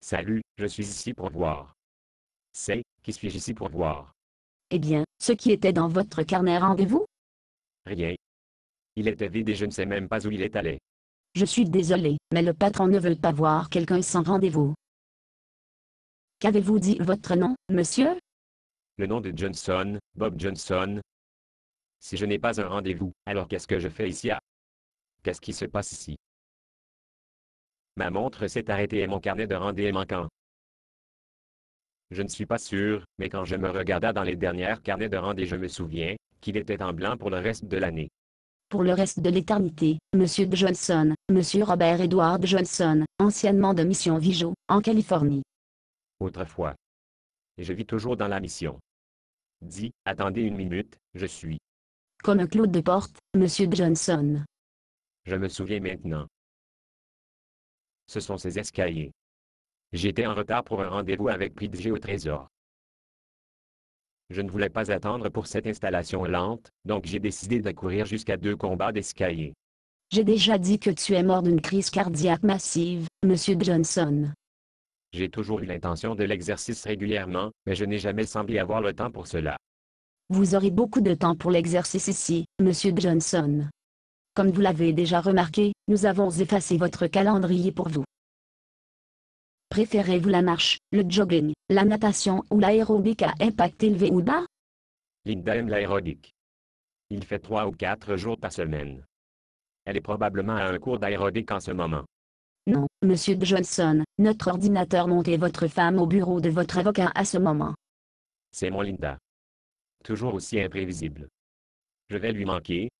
Salut, je suis ici pour voir. C'est, qui suis-je ici pour voir? Eh bien, ce qui était dans votre carnet rendez-vous? Rien. Il était vide et je ne sais même pas où il est allé. Je suis désolé, mais le patron ne veut pas voir quelqu'un sans rendez-vous. Qu'avez-vous dit votre nom, monsieur? Le nom de Johnson, Bob Johnson. Si je n'ai pas un rendez-vous, alors qu'est-ce que je fais ici à... Qu'est-ce qui se passe ici? Ma montre s'est arrêtée et mon carnet de rendez-vous est manquant. Je ne suis pas sûr, mais quand je me regarda dans les dernières carnets de rendez-vous, je me souviens qu'il était en blanc pour le reste de l'année. Pour le reste de l'éternité, monsieur Johnson, monsieur Robert Edward Johnson, anciennement de Mission Vigo, en Californie. Autrefois. Et je vis toujours dans la mission. Dis, attendez une minute, je suis. Comme un clou de porte, monsieur Johnson. Je me souviens maintenant. Ce sont ces escaliers. J'étais en retard pour un rendez-vous avec Pidgey au trésor. Je ne voulais pas attendre pour cette installation lente, donc j'ai décidé de courir jusqu'à 2 combats d'escalier. J'ai déjà dit que tu es mort d'une crise cardiaque massive, monsieur Johnson. J'ai toujours eu l'intention de l'exercice régulièrement, mais je n'ai jamais semblé avoir le temps pour cela. Vous aurez beaucoup de temps pour l'exercice ici, monsieur Johnson. Comme vous l'avez déjà remarqué, nous avons effacé votre calendrier pour vous. Préférez-vous la marche, le jogging, la natation ou l'aérobic à impact élevé ou bas? Linda aime l'aérobic. Il fait 3 ou 4 jours par semaine. Elle est probablement à un cours d'aérobic en ce moment. Non, monsieur Johnson, notre ordinateur montait votre femme au bureau de votre avocat à ce moment. C'est mon Linda. Toujours aussi imprévisible. Je vais lui manquer.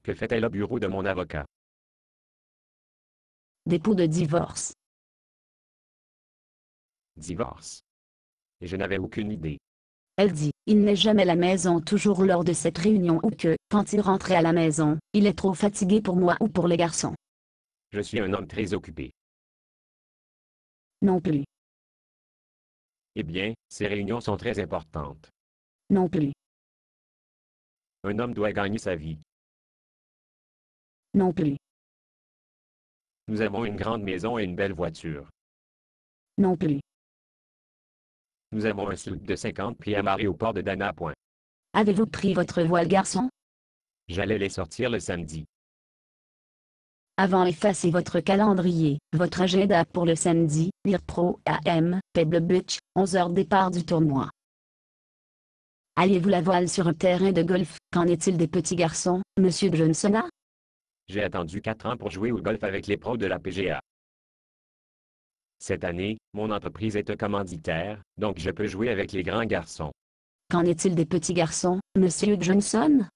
Que fait-elle au bureau de mon avocat? Dépôt de divorce. Divorce. Et je n'avais aucune idée. Elle dit, il n'est jamais à la maison toujours lors de cette réunion ou que, quand il rentrait à la maison, il est trop fatigué pour moi ou pour les garçons. Je suis un homme très occupé. Non plus. Eh bien, ces réunions sont très importantes. Non plus. Un homme doit gagner sa vie. Non plus. Nous avons une grande maison et une belle voiture. Non plus. Nous avons un sloop de 50 pieds amarré au port de Dana Point. Avez-vous pris votre voile garçon? J'allais les sortir le samedi. Avant effacer votre calendrier, votre agenda pour le samedi, lire Pro AM, Pebble Beach, 11h départ du tournoi. Alliez-vous la voile sur un terrain de golf? Qu'en est-il des petits garçons, monsieur Johnson? J'ai attendu 4 ans pour jouer au golf avec les pros de la PGA. Cette année, mon entreprise est un commanditaire, donc je peux jouer avec les grands garçons. Qu'en est-il des petits garçons, monsieur Johnson?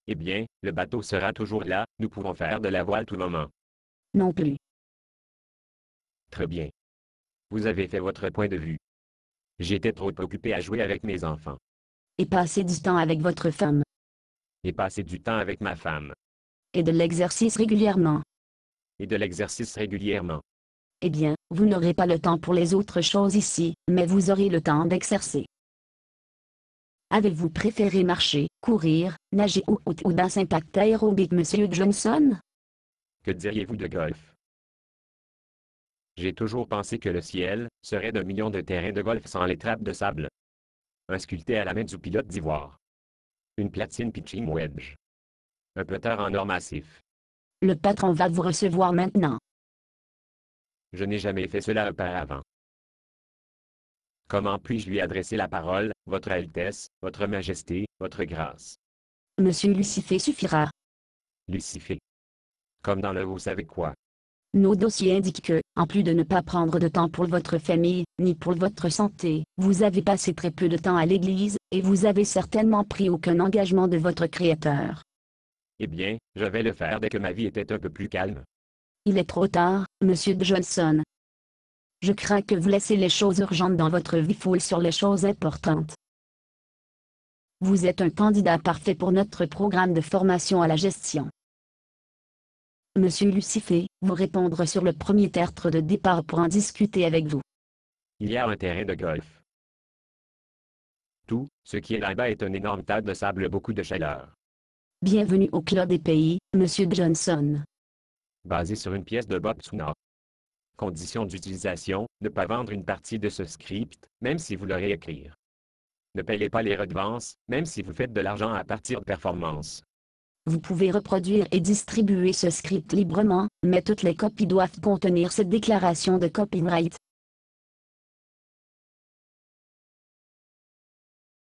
Eh bien, le bateau sera toujours là, nous pouvons faire de la voile tout moment. Non plus. Très bien. Vous avez fait votre point de vue. J'étais trop occupé à jouer avec mes enfants. Et passer du temps avec votre femme. Et passer du temps avec ma femme. Et de l'exercice régulièrement. Et de l'exercice régulièrement. Eh bien, vous n'aurez pas le temps pour les autres choses ici, mais vous aurez le temps d'exercer. Avez-vous préféré marcher, courir, nager ou basse impact aérobic, monsieur Johnson? Que diriez-vous de golf? J'ai toujours pensé que le ciel serait d'un million de terrains de golf sans les trappes de sable. Un sculpté à la main du pilote d'ivoire. Une platine pitching wedge. Un putter en or massif. Le patron va vous recevoir maintenant. Je n'ai jamais fait cela auparavant. Comment puis-je lui adresser la parole, Votre Altesse, Votre Majesté, Votre Grâce? Monsieur Lucifer suffira. Lucifer. Comme dans le vous savez quoi. Nos dossiers indiquent que, en plus de ne pas prendre de temps pour votre famille, ni pour votre santé, vous avez passé très peu de temps à l'église, et vous avez certainement pris aucun engagement de votre Créateur. Eh bien, je vais le faire dès que ma vie était un peu plus calme. Il est trop tard, monsieur Johnson. Je crains que vous laissiez les choses urgentes dans votre vie foule sur les choses importantes. Vous êtes un candidat parfait pour notre programme de formation à la gestion. Monsieur Lucifer, vous répondre sur le premier tertre de départ pour en discuter avec vous. Il y a un terrain de golf. Tout, ce qui est là-bas est un énorme tas de sable, beaucoup de chaleur. Bienvenue au Club des pays, monsieur Johnson. Basé sur une pièce de Bob Tsuna. Condition d'utilisation, ne pas vendre une partie de ce script, même si vous l'aurez écrire. Ne payez pas les redevances, même si vous faites de l'argent à partir de performances. Vous pouvez reproduire et distribuer ce script librement, mais toutes les copies doivent contenir cette déclaration de copyright.